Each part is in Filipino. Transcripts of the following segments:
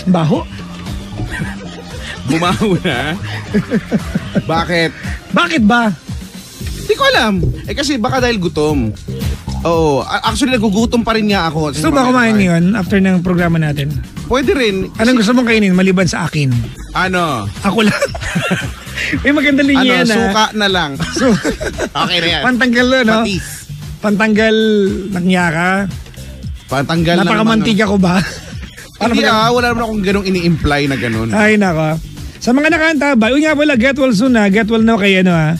Baho? Bumaho na? Bakit? Bakit ba? Hindi ko alam. Kasi baka dahil gutom. Oo. Actually, nagugutom pa rin nga ako. Gusto ba kumain ngayon after ng programa natin? Pwede rin. Anong gusto mong kainin maliban sa akin? Ano? Ako lang. May magandang linya na. Suka na lang. Okay na yan. Pantanggal no? Patis. Pantanggal ng yaka. Pantanggal ng napakamantika ko ba? Hindi wala naman akong ganong ini-imply na ganon. Ay nako. Sa mga nakanta ba, nga pala, get well soon ha. Get well now kay ano ha.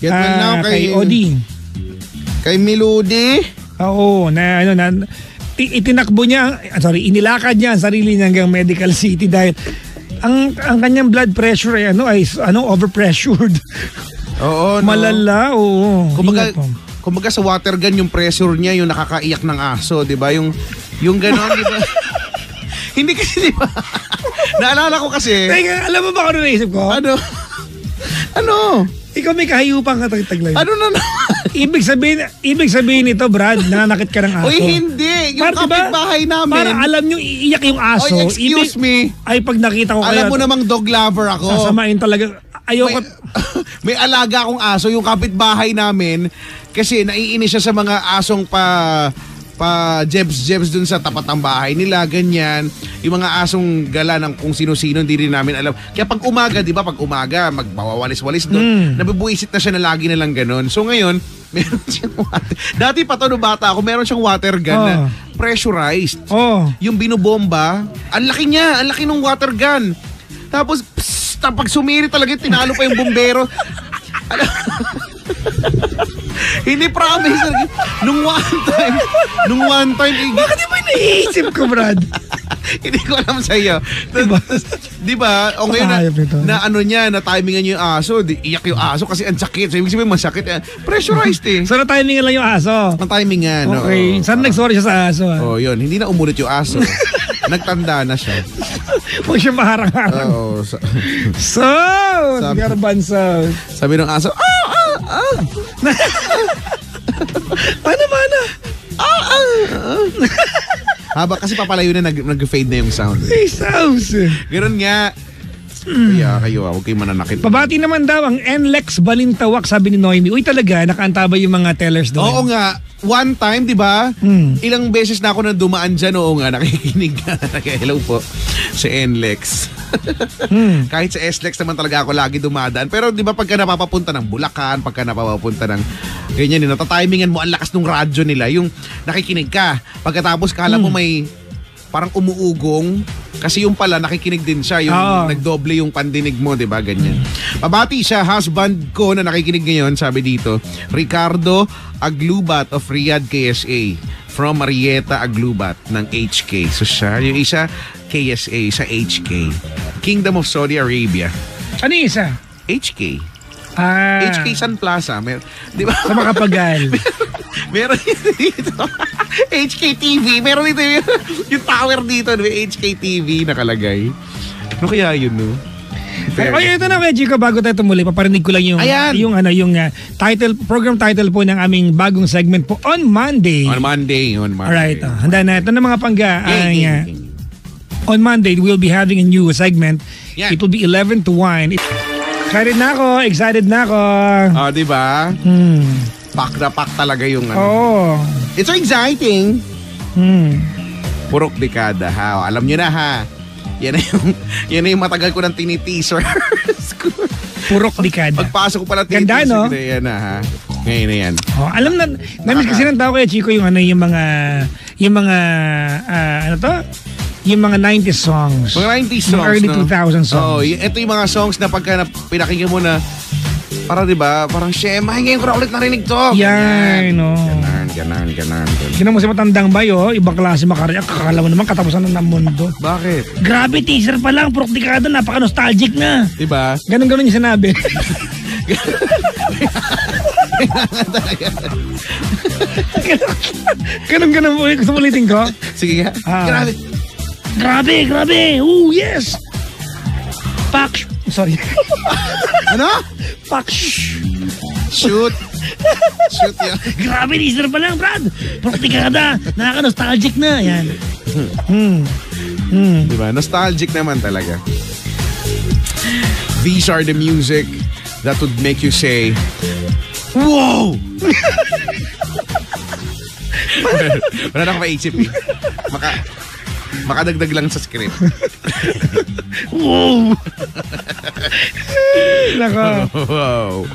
Get well now kay Odi. Kay Melody? Oo, itinakbo niya, inilakad niya ang sarili niya hanggang Medical City dahil ang kanyang blood pressure ay overpressured. Oo, malala, oo. Kumbaga sa water gun yung pressure niya, yung nakakaiyak ng aso, 'di ba? Yung gano'n, 'di ba? Hindi kasi, 'di ba? Naalala ko kasi. Teka, alam mo ba ano naisip ko? Ano? Ikaw may kahayupang katagtaglan. Ano na? Ibig sabihin nito, Brad, nananakit ka ng aso. Uy, hindi. Yung kapitbahay namin. Para alam nyo, iiyak yung aso. Oy, excuse me. Ay, pag nakita ko alam mo namang dog lover ako. Sasamain talaga. Ayoko. May alaga akong aso, yung kapitbahay namin. Kasi naiinis siya sa mga asong jebs dun sa tapat ng bahay nila, ganyan. Yung mga asong gala ng kung sino-sino, hindi rin namin alam. Kaya pag umaga, di ba, magbawawalis-walis doon, nabibuisit na siya na lagi na lang ganun. So ngayon, meron siyang water. Dati pa to no bata ako, meron siyang water gun na pressurized. Yung binubomba, ang laki niya, ang laki ng water gun. Tapos, pag sumiri talaga, tinalo pa yung bombero. Hindi promise. Nung one time bakit di ba iniisip ko, Brad? Hindi ko alam sa iyo. Diba? O ngayon na timingan niyo yung aso. Iyak yung aso kasi ang sakit. So, ibig sabihin masakit. Pressurized eh. So, na-timingan lang yung aso? Na-timingan. Okay. Saan nag-sorry siya sa aso? Yun. Hindi na umulit yung aso. Nagtanda na siya. Huwag siya maharang-harang. Oo. Garban South. Sabi ng aso, Mana? Haba kasi papalayo na nag-fade na yung sound. Hey, sounds. Ganun nga. Kaya kayo, huwag kayo mananakit. Pabati naman daw ang NLEX Balintawak, sabi ni Noemi. Uy, talaga, nakaantaba yung mga tellers doon. Oo nga. One time, di ba? Ilang beses na ako na dumaan dyan. Oo nga, nakikinig ka. Hello po sa NLEX. Kahit sa SLEX naman talaga ako lagi dumadaan. Pero di ba pagka napapapunta ng Bulacan, pagka napapapunta ng ganyan, natatimingan mo ang lakas ng radyo nila. Yung nakikinig ka. Pagkatapos kala mo may parang umuugong kasi yung pala nakikinig din siya, yung nagdoble yung pandinig mo, 'di ba? Ganyan. Pabati siya, husband ko na nakikinig ngayon, sabi dito, Ricardo Aglubat of Riyadh, KSA, from Marietta Aglubat ng HK. So siya, yung isa KSA, sa HK, Kingdom of Saudi Arabia. Ano yung isa? HK. HK Sun Plaza, di ba? Sa Makapagal. Meron dito. HK TV. Meron dito yung tower dito. HK TV nakalagay. Ano kaya yun, no? Ay, ito na, Chico, bago tayo tumuli, paparinig ko lang yung title, program title po ng aming bagong segment po on Monday. On Monday. Alright, handa na. Ito na mga pangga. On Monday, we'll be having a new segment. Yeah. It will be 11 to 1. Excited na ako. Diba? Pack na pack talaga yung It's so exciting. Purok dekada, ha? Alam nyo na, ha? Yan na yung matagal ko nang tiniteaser. Purok dekada. Pagpasok ko pala tiniteaser. Ganda, no? Yan na, ha? Ngayon na yan. Alam na, namiss kasi ng tao kaya, Chico, yung mga 90s songs. Mga 90s songs. Mga early 2000 songs. Ito yung mga songs na pagka pinakinggan mo na, para diba, parang Shema, ngayon ko na ulit narinig to. Yan, no. Ganan. Sino mo si Matandang Bayo, ibang klase makarya, kakala mo naman katapusan na ng mundo. Bakit? Grabe, teaser pa lang, purok dekada, napaka-nostalgic na. Diba? Ganon yung sinabi. Ganon mo, gusto mo ulitin ko? Sige nga. Grabe. Oh, yes. Sorry. Ano? Shoot yan. Grabe, teaser pa lang, Brad. Purok dekada, nakaka-nostalgic na. Yan. Diba? Nostalgic naman talaga. These are the music that would make you say, wow! Wala na akong maisip eh. Makadagdag lang sa script. Wow! Nako. Wow.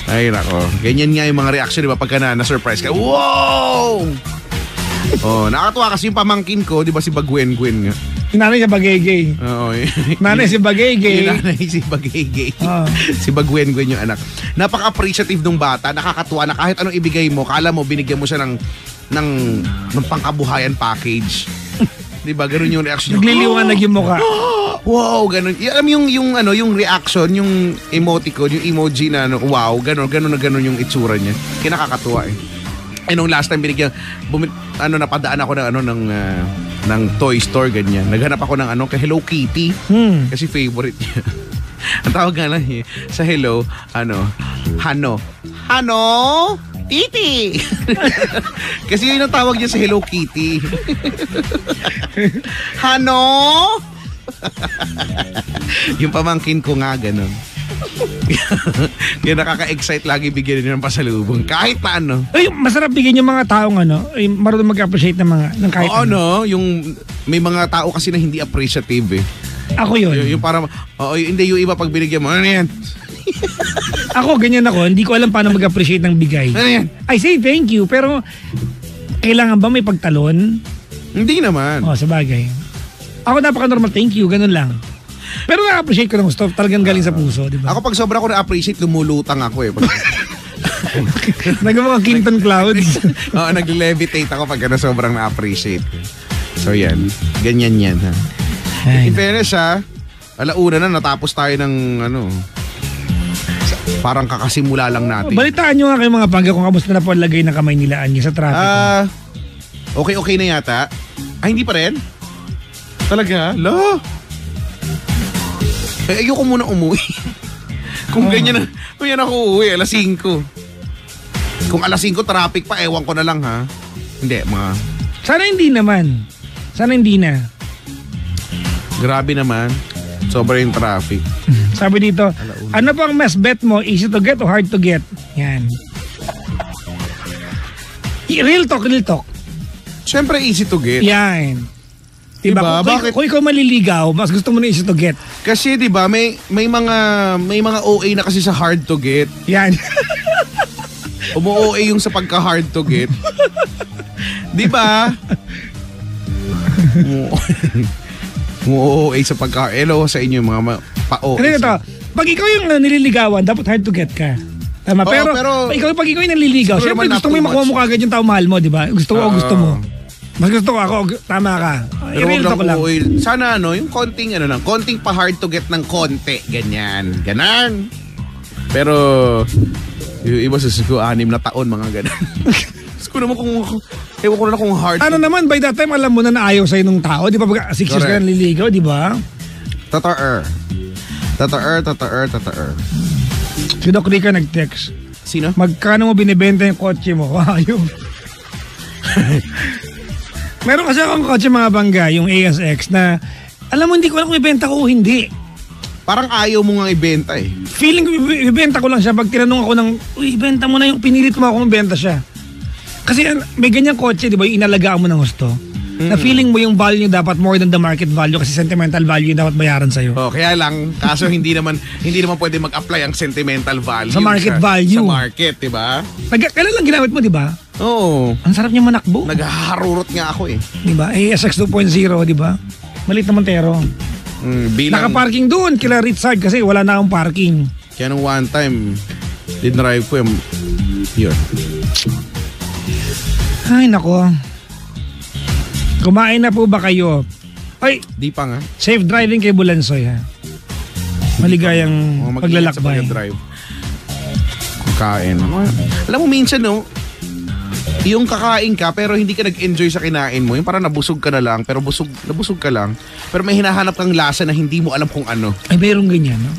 Ay, nako. Ganyan nga yung mga reaction, di ba? Pagka na-surprise ka, wow! Oh, nakakatuwa kasi yung pamangkin ko, di ba si Bagwen-Gwen nga? Nanay si Bagay-Gay. Oo. Nanay si Bagay-Gay. Nanay si Bagay-Gay. Si Bagwen-Gwen yung anak. Napaka-appreciative ng bata. Nakakatuwa na kahit anong ibigay mo, kala mo binigyan mo siya ng pangkabuhayan package. Diba? Ganun yung reaction. Nagliliwanag yung mukha. Wow, ganun. Alam yung reaction, yung emoticon, yung emoji na wow, ganun yung itsura niya. Kaya nakakatuwa eh. Nung last time binigyan, napadaan ako ng toy store, ganyan. Naghanap ako ng kay Hello Kitty. Kasi favorite niya. Ang tawag nga lang sa Hello, Hano, Kitty! Kasi yun ang tawag niya sa Hello Kitty. Hano? Yung pamangkin ko nga, ganun. Kaya nakaka-excite lagi bigyan niyo ng pasalubong. Kahit na ano. Ay, masarap bigyan yung mga taong marunong mag-appreciate ng kahit ano. Yung may mga tao kasi na hindi appreciative eh. Ako yun. Yung parang, hindi yung iba pag binigyan mo, ano yan? Ako, ganyan ako. Hindi ko alam paano mag-appreciate ng bigay. Ano yan? I say thank you, pero kailangan ba may pagtalon? Hindi naman. Sabagay. Ako napaka-normal, thank you, ganun lang. Pero na-appreciate ko ng gusto. Talagang galing sa puso, di ba? Ako pag sobra ko na-appreciate, lumulutang ako eh. Nagmamang Clinton Clouds. Oo, nag-levitate ako pag sobrang na-appreciate. So yan, ganyan yan ha. In fairness ha, alauna na natapos tayo ng parang kakasimula lang natin. Balitaan nyo nga kayo mga pangga kung kamusta na po ang lagay ng kamay nila Anya sa traffic. Okay na yata. Hindi pa rin? Talaga? Ayoko muna umuwi. Kung ganyan ako uuwi, alas 5. Kung alas 5 traffic pa, ewan ko na lang ha. Hindi, Sana hindi naman. Sana hindi na. Grabe naman. Sobra yung traffic. Sabi dito, ano pang best bet mo? Easy to get o hard to get? Yan. Real talk. Siyempre easy to get. Yan. Diba? Bakit? Kung ikaw maliligaw, mas gusto mo na easy to get. Kasi diba, may mga OA na kasi sa hard to get. Yan. Umu-OA yung sa pagka-hard to get. Diba? Umu-OA sa pagka-hard. Hello sa inyo mga pa-OA. Ano ito? Pag ikaw yung nililigawan, dapat hard to get ka. Tama, pero pag ikaw yung naliligaw, syempre gusto mo yung makuha mo kagad yung tao mahal mo, diba? Gusto mo. Mas gusto ko ako, tama ka. Pero wag lang sana yung konting konting pa hard to get ng konti, ganyan. Ganan. Pero yung iba susuko 6 na taon mga ganan. Gusto naman ewan ko na kung hard. Ano naman, by that time alam mo na ayaw sa'yo ng tao, di ba? Pag 6 years ka naliligaw, di ba? Tataer. Si Doc Rica nag-text. Sino? Magkano mo binibenta yung kotse mo? Ayaw. Meron kasi akong kotse mga bangga, yung ASX na alam mo hindi ko alam kung ibenta ko o hindi. Parang ayaw mo nga ibenta eh. Feeling ko ibenta ko lang siya pag tinanong ako ibenta mo na yung pinilit mo akong ibenta siya. Kasi may ganyang kotse, di ba, yung inalagaan mo ng gusto. Na feeling mo yung value niya dapat more than the market value kasi sentimental value yung dapat bayaran sa'yo. Kaya lang, kaso hindi naman pwede mag-apply ang sentimental value sa market value. Sa market, di ba? Kailan lang ginamit mo, di ba? Oo. Ang sarap niya manakbo. Naghaharurot nga ako eh. Di ba? ASX 2.0, di ba? Malit na Montero. Naka-parking doon kila Richard kasi wala na akong parking. Kaya nung one time, dinrive ko yung yun. Ay, nako. Kumain na po ba kayo? Ay, di pa nga. Safe driving kay Bulansoy ha. Maligayang paglalakbay. Drive. Kain. Alam mo minsan yung kakain ka pero hindi ka nag-enjoy sa kinain mo, yung parang nabusog ka na lang pero nabusog ka lang pero may hinahanap kang lasa na hindi mo alam kung ano. Ay, mayroong ganyan, no?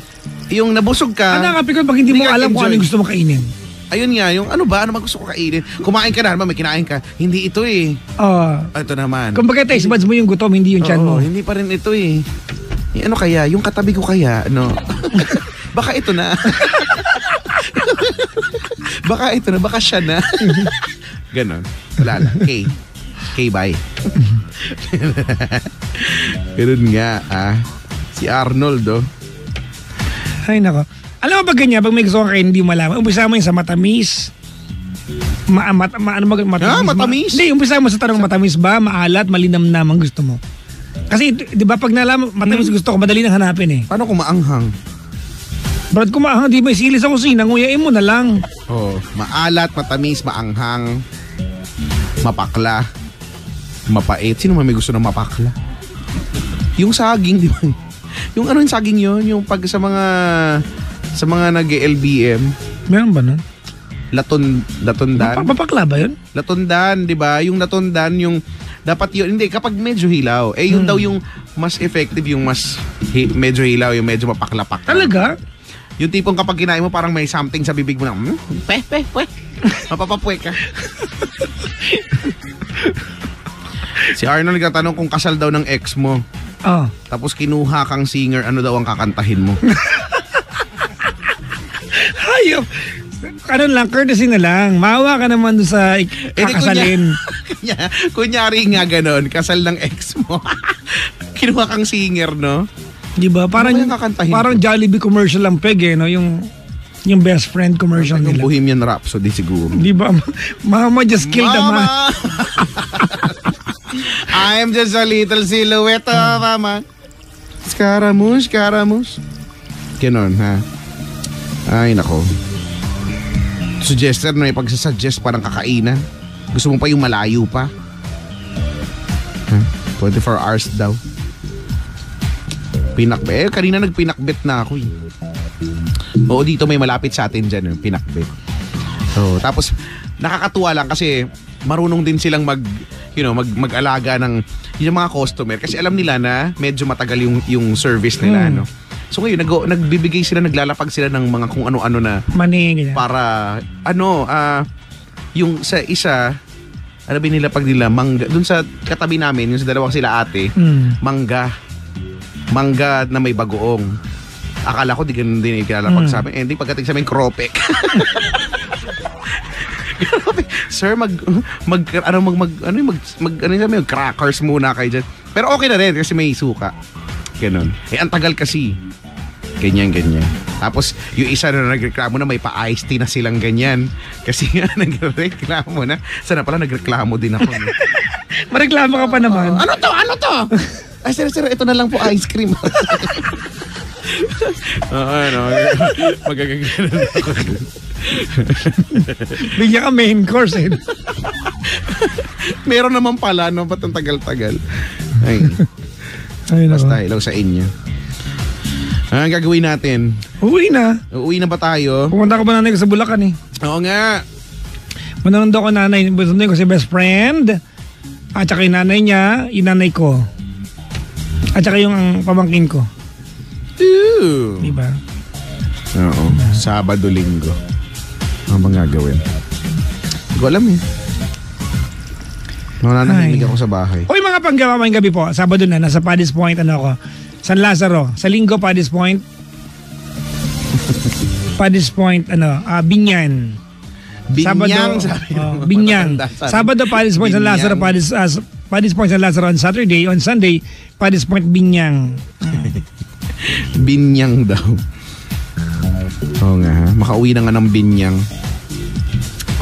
Yung nabusog ka. Nakakapikon pag hindi mo alam kung ano yung gusto mo kainin. Ayun nga, yung ano ba gusto ko kainin? Kumain ka na, may kinain ka. Hindi ito eh. Ito naman. Kumbaga taste buds mo yung gutom, hindi yung tiyan mo. Hindi pa rin ito eh. Ano kaya? Yung katabi ko kaya? No? Baka ito na. Baka siya na. Ganon. Wala lang. K, bye. Ganun nga, Si Arnold, Ay, nako. Alam mo ba ganyan, pag may gusto kang kain, hindi malaman. Umpisa mo yung sa matamis. Matamis? Hindi, umpisa mo sa tanong matamis ba, maalat, malinamnam ang gusto mo. Kasi, di ba, pag nalaman matamis gusto ko, madali nang hanapin eh. Paano kung maanghang? Brad, kung maanghang, di ba, sili sa kusina, nguyain mo na lang. Maalat, matamis, maanghang, mapakla, mapait. Sino may gusto ng mapakla? Yung saging, di ba? Yung yung saging yun, yung pag sa mga nag-LBM. Meron ba nun? Latundan. Papakla ba yun? Latundan, di ba? Yung latundan, yung dapat yun, hindi, kapag medyo hilaw. Yun daw yung mas effective, yung mas medyo hilaw, yung medyo mapakla-pakla. Talaga? Yung tipong kapag kinain mo, parang may something sa bibig mo na, mapapapwe ka. Si Arnold nagtatanong kung kasal daw ng ex mo. Tapos kinuha kang singer, ano daw ang kakantahin mo? Hayop! Ano lang, courtesy na lang. Maawa ka naman doon sa kakasalin. Kunyari nga ganon, kasal ng ex mo. Kinuha kang singer, no? Di ba? Parang Jollibee commercial lang peg no? Yung best friend commercial nila. Yung Bohemian Rhapsody siguro. Di ba? Mama just killed a man. I'm just a little silhouette of a man. Scaramouche. Ganon, ha? Ay, nako. Suggester, no? Ipagsasuggest parang kakainan. Gusto mo pa yung malayo pa? 24 hours daw. Kanina nagpinakbet na ako eh. Oo, dito may malapit sa atin dyan, pinakbet. Tapos, nakakatuwa lang kasi marunong din silang mag-alaga ng yung mga customer kasi alam nila na medyo matagal yung service nila, no? So ngayon, nagbibigay sila, naglalapag sila ng mga kung ano-ano na money, ganyan. Para, yung sa isa, ano ba nila pag nila, mangga, dun sa katabi namin, yung sa dalawang sila ate, mangga na may bagoong. Akala ko di ganun din ikilalapag sa amin. Hindi, pagdating sa amin, kropek. Sir, crackers muna kayo dyan. Pero okay na rin kasi may suka. Ganun. Ang tagal kasi. Ganyan. Tapos, yung isa na nagreklamo na may pa-iced tea na silang ganyan. Kasi nga, nagreklamo na. Sana pala nagreklamo din ako. Mareklamo ka pa naman. Ano to? Ay, sir, ito na lang po ice cream. Magagagalan ako. Bigyan ka main course eh. Meron naman pala, no? Ba't ang tagal-tagal? Ay basta, ilaw sa inyo. Ang gagawin natin? Uuwi na ba tayo? Pumunta ko ba nanay ko sa Bulacan eh. Oo nga. Manonood ko nanay. Manonood ko si best friend. At saka yung nanay niya, yung nanay ko. At saka yung pamangkin ko. Ooh. Diba? Oo. Sabado, Linggo. Ang mga gawin. Hindi ko alam eh. Nananahilig ako sa bahay. Uy, mga panggawa may gabi po. Sabado na, nasa Paddy's Point, San Lazaro. Sa Linggo, Paddy's Point. Binyan. Binyang, Binyang. Sabado, Paddy's Point, San Lazaro, Paddy's Point, San Lazaro on Saturday. On Sunday, Paddy's Point, Binyang. Binyang daw. Oo nga, ha? Makauwi na nga ng Binyang.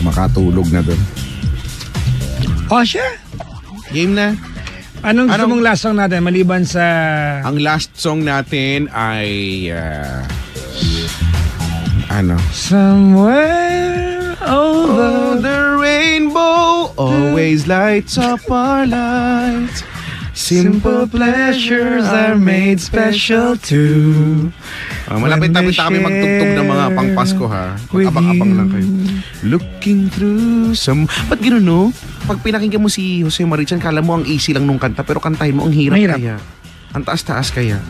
Makatulog na doon. Siya? Game na. Anong gusto mong last song natin maliban sa... Ang last song natin ay... Somewhere over the rainbow always lights up our lives. Simple pleasures are made special too. Malapit-lapit na kami magtugtog ng mga pangpasko, ha? Abang-abang lang kayo. Looking through some... Ba't gano'n, no? Pag pinakinggan mo si Jose Marichan, kala mo ang easy lang nung kanta, pero kantahin mo ang hirap. Kaya. Ang taas-taas kaya.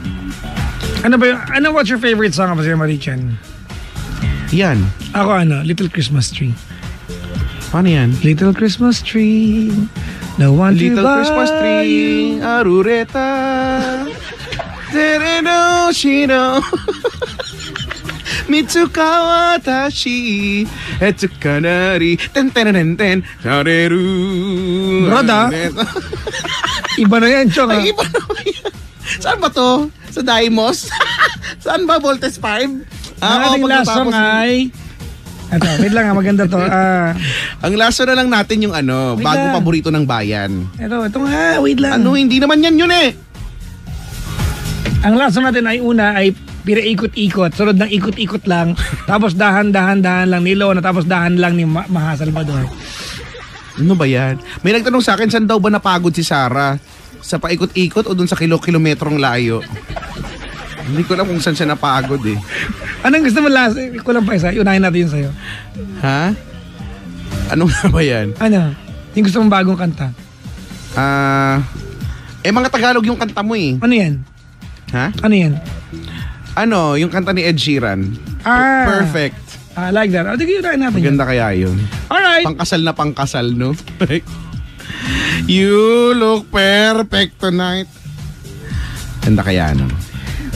What's your favorite song of Jose Marichan? Yan. Ako Little Christmas Tree. Paano yan? Little Christmas Tree, no one to Little buy Christmas Tree, arureta. Tereno shino. Mitsukawa tashi, etsukanari, ten ten ten ten, shareru. Broda, iba na yan, Chong. Ay, iba na yan. Saan ba to? Sa Daimos? Saan ba? Voltes 5? Ang last song ay... Ito, wait lang maganda to. Ang laso na lang natin yung bagong paborito ng bayan. Ito nga, wait lang. Hindi naman yan yun eh. Ang laso natin ay una ay pira-ikot-ikot. Sunod ng ikot-ikot lang. Tapos dahan-dahan lang ni Lona. Tapos dahan lang ni Maha Salvador. Ano ba yan? May nagtanong sa akin, saan daw ba napagod si Sarah? Sa paikot-ikot o dun sa kilometrong layo? Hindi ko alam kung saan siya napagod eh. Anong gusto mo last? Kulang pa isa. Unahin natin yun sa'yo. Ha? Ano nga ba yan? Ano? Yung gusto mong bagong kanta? Mga Tagalog yung kanta mo eh. Ano yan? Ha? Ano yan? Yung kanta ni Ed Sheeran. Perfect. I like that. Sige, unahin natin. Maganda kaya yun. Alright. Pangkasal na pangkasal, no? You look perfect tonight. Ganda kaya, no?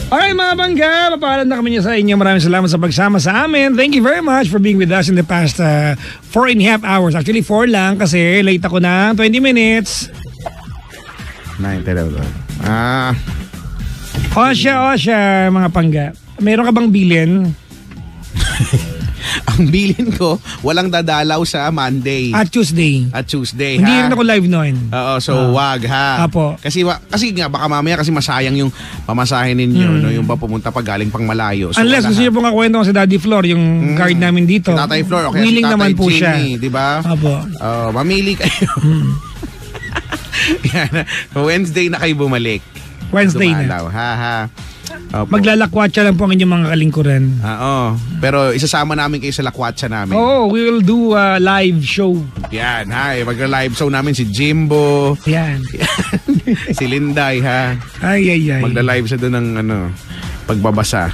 Alright mga bangga, papaalam na kami niyo sa inyo. Maraming salamat sa pagsama sa amin. Thank you very much for being with us in the past 4.5 hours. Actually 4 lang kasi late ako na 20 minutes. 9, 10, Osya, mga pangga. Meron ka bang bilin? Ang bilin ko, walang dadalaw sa Monday. At Tuesday. Hindi rin ako live noon. Oo, so wag ha. Apo. Kasi nga baka mamaya kasi masayang yung pamasahin ninyo, no, yung pumunta pa galing pang malayo. So, unless gusto niyo pong kakwento ko si Daddy Flor, yung guard namin dito. Si Tatay Flor, okay. Willing si Tatay naman po Jimmy, siya. Di ba? Apo. Mamili kayo. Wednesday na kayo bumalik. Wednesday Dumalaw. na. Ha. Opo. Maglalakwatsa lang po ang inyong mga kalingkuran. Oo. Pero isasama namin kayo sa lakwatsa namin. We will do a live show. Yan, ha. Mag-live show namin si Jimbo. Yan. Si Linday, ha. Ay. Magla-live siya doon ng pagbabasa.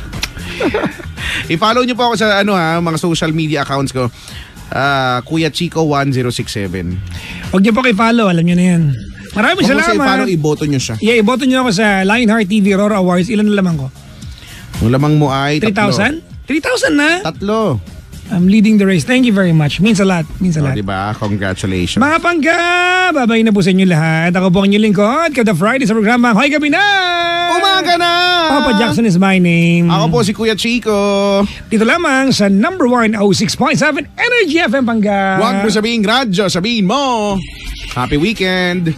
I-follow niyo po ako sa mga social media accounts ko. Kuya Chico 1067. Huwag niyo po i-follow, alam niyo na yan. Maraming salamat. I-follow, iboto niyo siya. Yeah, iboto niyo ako sa Lionheart TV Aurora Awards. Ilan na lamang ko? Ang lamang mo ay 3,000? 3,000 na? 3. I'm leading the race. Thank you very much. Means a lot. Diba? Congratulations. Mga pangga, babay na po sa inyo lahat. Ako po ang inyong lingkod. Kada Friday sa programa, Hoy Gabi na! Umaga na! Papa Jackson is my name. Ako po si Kuya Chico. Dito lamang sa number 1 06.7 Energy FM Pangga. Huwag mo sabihin radyo, sabihin mo. Happy weekend!